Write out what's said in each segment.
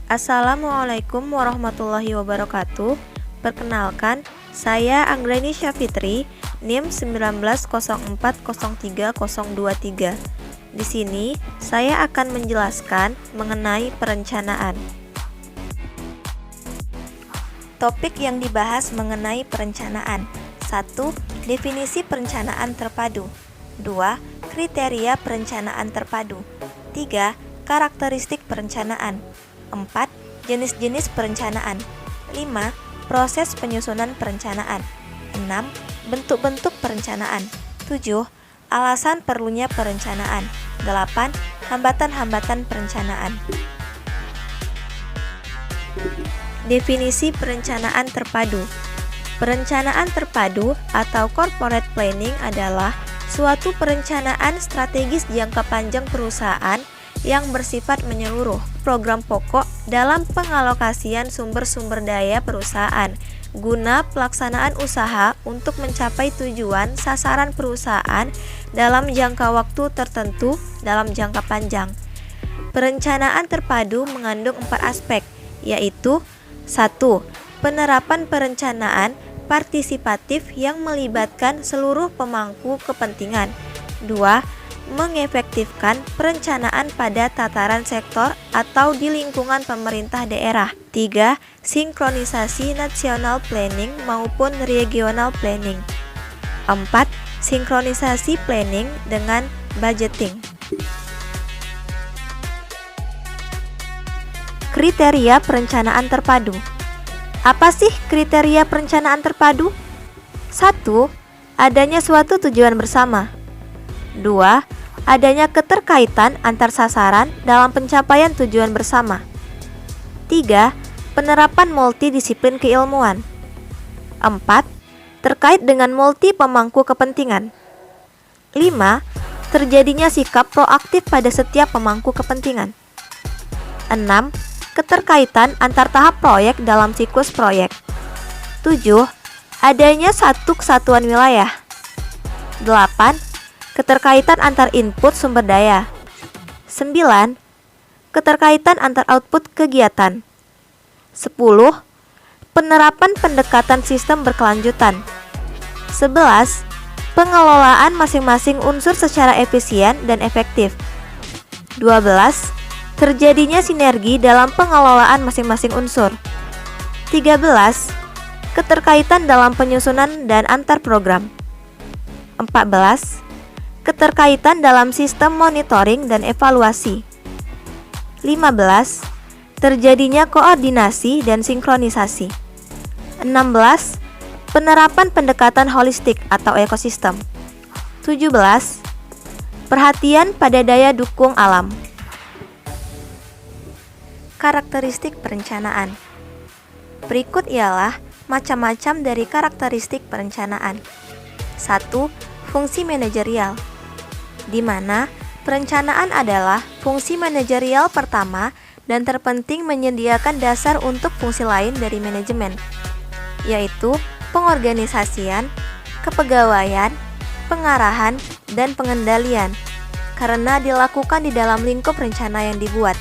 Assalamualaikum warahmatullahi wabarakatuh. Perkenalkan, saya Anggreni Syafitri, NIM 1904030023. Di sini, saya akan menjelaskan mengenai perencanaan. Topik yang dibahas mengenai perencanaan. 1. Definisi perencanaan terpadu. 2. Kriteria perencanaan terpadu. 3. Karakteristik perencanaan. 4. Jenis-jenis perencanaan. 5. Proses penyusunan perencanaan. 6. Bentuk-bentuk perencanaan. 7. Alasan perlunya perencanaan. 8. Hambatan-hambatan perencanaan. Definisi perencanaan terpadu. Perencanaan terpadu atau corporate planning adalah suatu perencanaan strategis jangka panjang perusahaan yang bersifat menyeluruh, program pokok dalam pengalokasian sumber-sumber daya perusahaan guna pelaksanaan usaha untuk mencapai tujuan sasaran perusahaan dalam jangka waktu tertentu dalam jangka panjang. Perencanaan terpadu mengandung 4 aspek, yaitu 1. Penerapan perencanaan partisipatif yang melibatkan seluruh pemangku kepentingan. 2. Mengefektifkan perencanaan pada tataran sektor atau di lingkungan pemerintah daerah. 3. Sinkronisasi national planning maupun regional planning. 4. Sinkronisasi planning dengan budgeting. Kriteria perencanaan terpadu. Apa sih kriteria perencanaan terpadu? 1. Adanya suatu tujuan bersama. 2. Adanya keterkaitan antar sasaran dalam pencapaian tujuan bersama. 3. Penerapan multidisiplin keilmuan. 4. Terkait dengan multi pemangku kepentingan. 5. Terjadinya sikap proaktif pada setiap pemangku kepentingan. 6. Keterkaitan antar tahap proyek dalam siklus proyek. 7. Adanya satu kesatuan wilayah. 8. Keterkaitan antar input sumber daya. 9. Keterkaitan antar output kegiatan. 10. Penerapan pendekatan sistem berkelanjutan. 11. Pengelolaan masing-masing unsur secara efisien dan efektif. 12. Terjadinya sinergi dalam pengelolaan masing-masing unsur. 13. Keterkaitan dalam penyusunan dan antar program. 14. Keterkaitan dalam sistem monitoring dan evaluasi. 15. Terjadinya koordinasi dan sinkronisasi. 16. Penerapan pendekatan holistik atau ekosistem. 17. Perhatian pada daya dukung alam. Karakteristik perencanaan. Berikut ialah macam-macam dari karakteristik perencanaan. 1. Fungsi manajerial, di mana perencanaan adalah fungsi manajerial pertama dan terpenting menyediakan dasar untuk fungsi lain dari manajemen, yaitu pengorganisasian, kepegawaian, pengarahan, dan pengendalian, karena dilakukan di dalam lingkup rencana yang dibuat.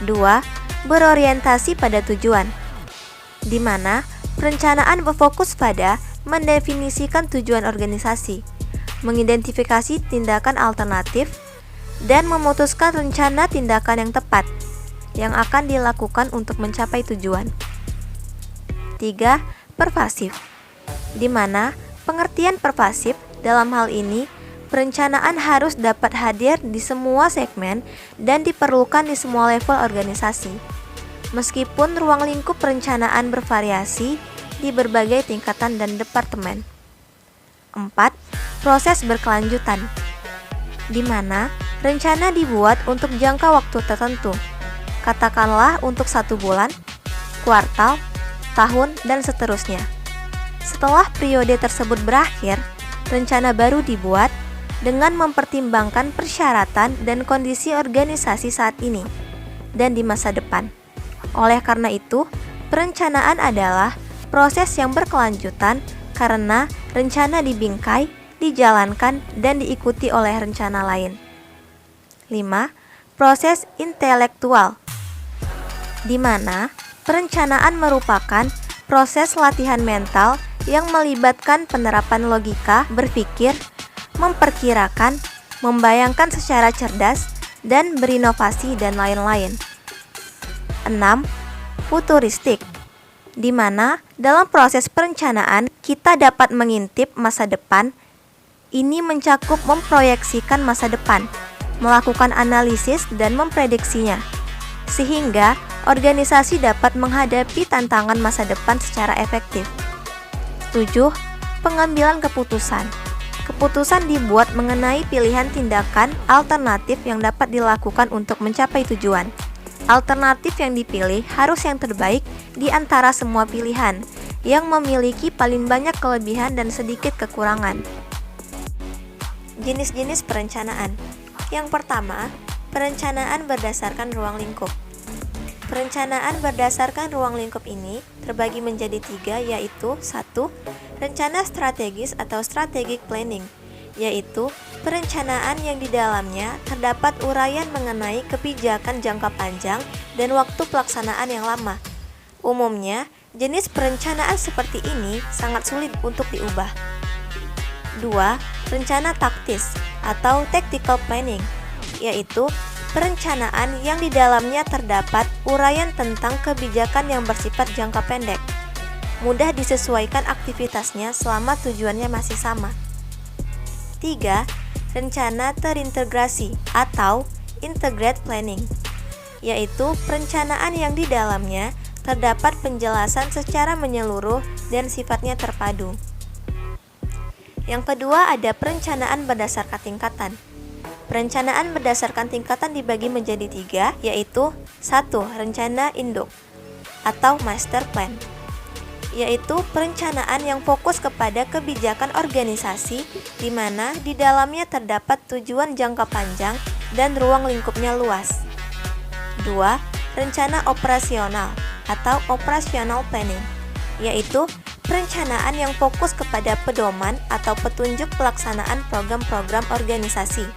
2. Berorientasi pada tujuan, di mana perencanaan berfokus pada mendefinisikan tujuan organisasi, mengidentifikasi tindakan alternatif, dan memutuskan rencana tindakan yang tepat yang akan dilakukan untuk mencapai tujuan. 3. Pervasif, di mana pengertian pervasif dalam hal ini perencanaan harus dapat hadir di semua segmen dan diperlukan di semua level organisasi, meskipun ruang lingkup perencanaan bervariasi di berbagai tingkatan dan departemen. 4. Proses berkelanjutan, di mana rencana dibuat untuk jangka waktu tertentu, katakanlah untuk 1 bulan, kuartal, tahun, dan seterusnya. Setelah periode tersebut berakhir, rencana baru dibuat dengan mempertimbangkan persyaratan dan kondisi organisasi saat ini dan di masa depan. Oleh karena itu, perencanaan adalah proses yang berkelanjutan karena rencana dibingkai, dijalankan, dan diikuti oleh rencana lain. 5. Proses intelektual, di mana perencanaan merupakan proses latihan mental yang melibatkan penerapan logika, berpikir, memperkirakan, membayangkan secara cerdas, dan berinovasi dan lain-lain. 6. Futuristik, di mana dalam proses perencanaan kita dapat mengintip masa depan. Ini mencakup memproyeksikan masa depan, melakukan analisis dan memprediksinya, sehingga organisasi dapat menghadapi tantangan masa depan secara efektif. 7. Pengambilan keputusan. Keputusan dibuat mengenai pilihan tindakan alternatif yang dapat dilakukan untuk mencapai tujuan. Alternatif yang dipilih harus yang terbaik di antara semua pilihan, yang memiliki paling banyak kelebihan dan sedikit kekurangan. Jenis-jenis perencanaan. Yang pertama, perencanaan berdasarkan ruang lingkup. Perencanaan berdasarkan ruang lingkup ini terbagi menjadi 3, yaitu 1. Rencana strategis atau strategic planning, yaitu perencanaan yang di dalamnya terdapat uraian mengenai kebijakan jangka panjang dan waktu pelaksanaan yang lama. Umumnya, jenis perencanaan seperti ini sangat sulit untuk diubah. 2. Rencana taktis atau tactical planning, yaitu perencanaan yang di dalamnya terdapat uraian tentang kebijakan yang bersifat jangka pendek, mudah disesuaikan aktivitasnya selama tujuannya masih sama. 3. Rencana terintegrasi atau integrated planning, yaitu perencanaan yang di dalamnya terdapat penjelasan secara menyeluruh dan sifatnya terpadu. Yang kedua ada perencanaan berdasarkan tingkatan. Perencanaan berdasarkan tingkatan dibagi menjadi 3, yaitu 1. Rencana induk atau master plan, yaitu perencanaan yang fokus kepada kebijakan organisasi di mana di dalamnya terdapat tujuan jangka panjang dan ruang lingkupnya luas. 2. Rencana operasional atau operational planning, yaitu perencanaan yang fokus kepada pedoman atau petunjuk pelaksanaan program-program organisasi.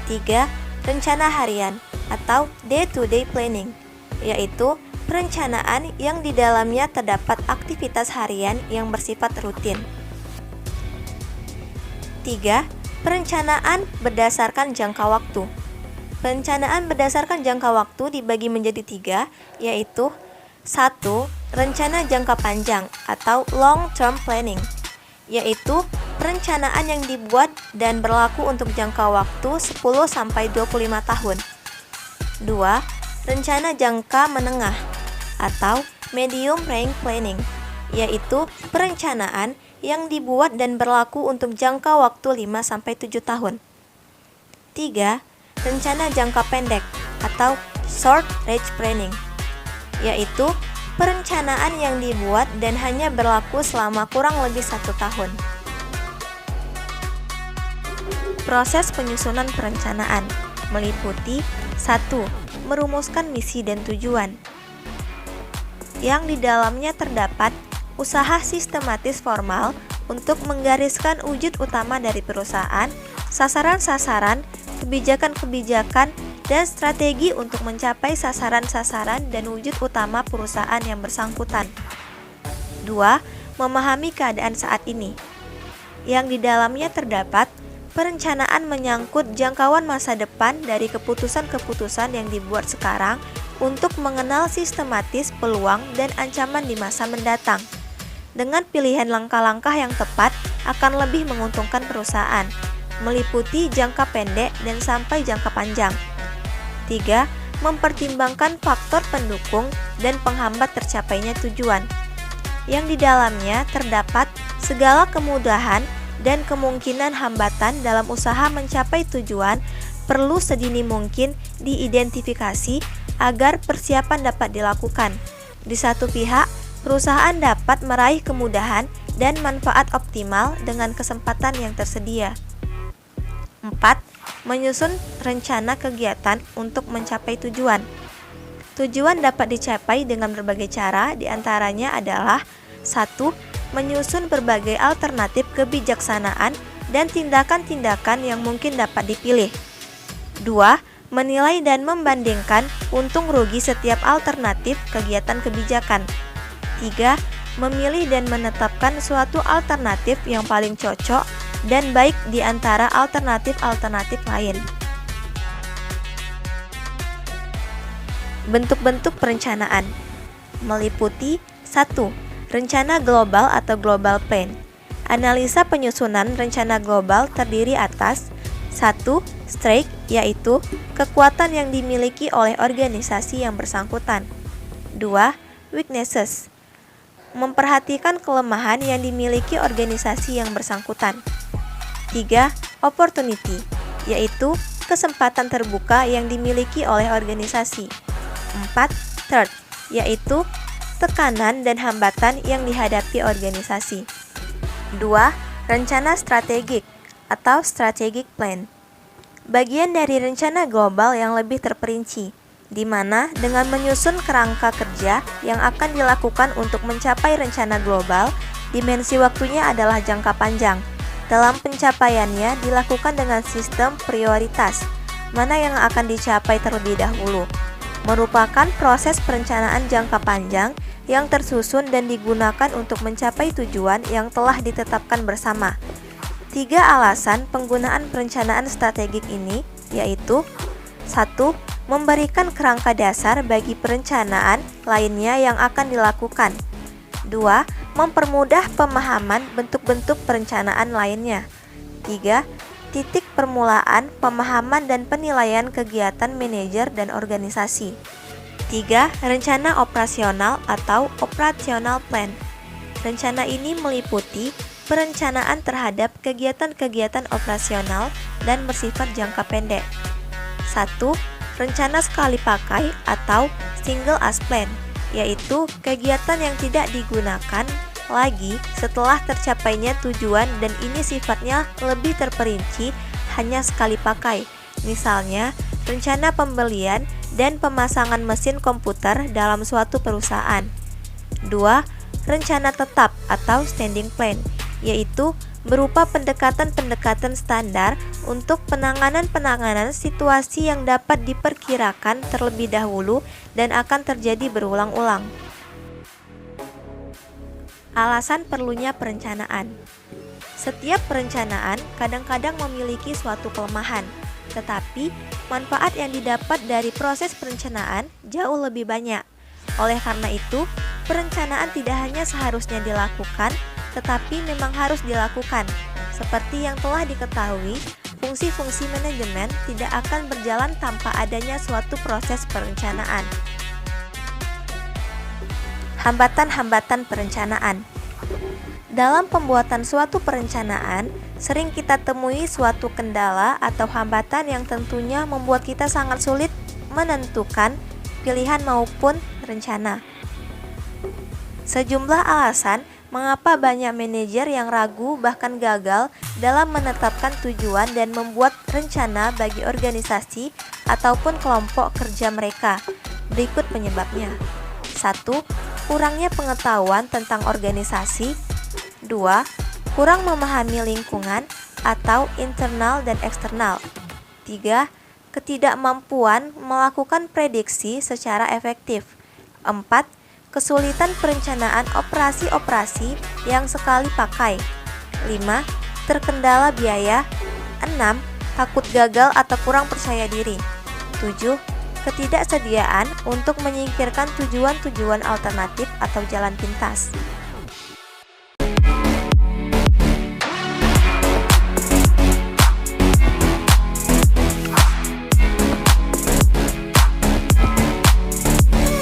3. Rencana harian atau day-to-day planning, yaitu perencanaan yang di dalamnya terdapat aktivitas harian yang bersifat rutin. 3. Perencanaan berdasarkan jangka waktu. Perencanaan berdasarkan jangka waktu dibagi menjadi 3, yaitu 1. Rencana jangka panjang atau long-term planning, yaitu perencanaan yang dibuat dan berlaku untuk jangka waktu 10-25 tahun. 2. Rencana jangka menengah atau medium range planning, yaitu perencanaan yang dibuat dan berlaku untuk jangka waktu 5-7 tahun. 3. Rencana jangka pendek atau short range planning, yaitu perencanaan yang dibuat dan hanya berlaku selama kurang lebih 1 tahun. Proses penyusunan perencanaan meliputi 1. Merumuskan misi dan tujuan, yang di dalamnya terdapat usaha sistematis formal untuk menggariskan wujud utama dari perusahaan, sasaran-sasaran, kebijakan-kebijakan, dan strategi untuk mencapai sasaran-sasaran dan wujud utama perusahaan yang bersangkutan. 2. Memahami keadaan saat ini, yang di dalamnya terdapat perencanaan menyangkut jangkauan masa depan dari keputusan-keputusan yang dibuat sekarang untuk mengenal sistematis peluang dan ancaman di masa mendatang. Dengan pilihan langkah-langkah yang tepat akan lebih menguntungkan perusahaan, meliputi jangka pendek dan sampai jangka panjang. 3. Mempertimbangkan faktor pendukung dan penghambat tercapainya tujuan, yang di dalamnya terdapat segala kemudahan dan kemungkinan hambatan dalam usaha mencapai tujuan perlu sedini mungkin diidentifikasi agar persiapan dapat dilakukan. Di satu pihak, perusahaan dapat meraih kemudahan dan manfaat optimal dengan kesempatan yang tersedia. 4. Menyusun rencana kegiatan untuk mencapai tujuan. Tujuan dapat dicapai dengan berbagai cara, diantaranya adalah 1. Menyusun berbagai alternatif kebijaksanaan dan tindakan-tindakan yang mungkin dapat dipilih. 2. menilai dan membandingkan untung rugi setiap alternatif kegiatan kebijakan. 3. Memilih dan menetapkan suatu alternatif yang paling cocok dan baik di antara alternatif-alternatif lain. Bentuk-bentuk perencanaan meliputi 1. Rencana global atau global plan. Analisa penyusunan rencana global terdiri atas 1. Strength, yaitu kekuatan yang dimiliki oleh organisasi yang bersangkutan. 2. Weaknesses, memperhatikan kelemahan yang dimiliki organisasi yang bersangkutan. 3. Opportunity, yaitu kesempatan terbuka yang dimiliki oleh organisasi. 4. Third, yaitu tekanan dan hambatan yang dihadapi organisasi. 2. Rencana strategik atau strategic plan, bagian dari rencana global yang lebih terperinci, di mana dengan menyusun kerangka kerja yang akan dilakukan untuk mencapai rencana global, dimensi waktunya adalah jangka panjang. Dalam pencapaiannya dilakukan dengan sistem prioritas, mana yang akan dicapai terlebih dahulu, merupakan proses perencanaan jangka panjang yang tersusun dan digunakan untuk mencapai tujuan yang telah ditetapkan bersama. 3 alasan penggunaan perencanaan strategik ini yaitu 1. Memberikan kerangka dasar bagi perencanaan lainnya yang akan dilakukan. 2. Mempermudah pemahaman bentuk-bentuk perencanaan lainnya. 3. Titik permulaan pemahaman dan penilaian kegiatan manajer dan organisasi. 3. Rencana operasional atau operational plan. Rencana ini meliputi perencanaan terhadap kegiatan-kegiatan operasional dan bersifat jangka pendek. 1. Rencana sekali pakai atau single as plan, yaitu kegiatan yang tidak digunakan lagi setelah tercapainya tujuan dan ini sifatnya lebih terperinci hanya sekali pakai. Misalnya, rencana pembelian dan pemasangan mesin komputer dalam suatu perusahaan. 2. Rencana tetap atau standing plan, yaitu berupa pendekatan-pendekatan standar untuk penanganan situasi yang dapat diperkirakan terlebih dahulu dan akan terjadi berulang-ulang. Alasan perlunya perencanaan. Setiap perencanaan kadang-kadang memiliki suatu kelemahan, tetapi manfaat yang didapat dari proses perencanaan jauh lebih banyak. Oleh karena itu, perencanaan tidak hanya seharusnya dilakukan, tetapi memang harus dilakukan. Seperti yang telah diketahui, fungsi-fungsi manajemen tidak akan berjalan tanpa adanya suatu proses perencanaan. Hambatan-hambatan perencanaan. Dalam pembuatan suatu perencanaan, sering kita temui suatu kendala atau hambatan yang tentunya membuat kita sangat sulit menentukan pilihan maupun rencana. Sejumlah alasan mengapa banyak manajer yang ragu bahkan gagal dalam menetapkan tujuan dan membuat rencana bagi organisasi ataupun kelompok kerja mereka. Berikut penyebabnya. 1. Kurangnya pengetahuan tentang organisasi. 2. Kurang memahami lingkungan atau internal dan eksternal. 3. Ketidakmampuan melakukan prediksi secara efektif. 4. Kesulitan perencanaan operasi-operasi yang sekali pakai. 5. Terkendala biaya. 6. Takut gagal atau kurang percaya diri. 7. Ketidaksediaan untuk menyingkirkan tujuan-tujuan alternatif atau jalan pintas.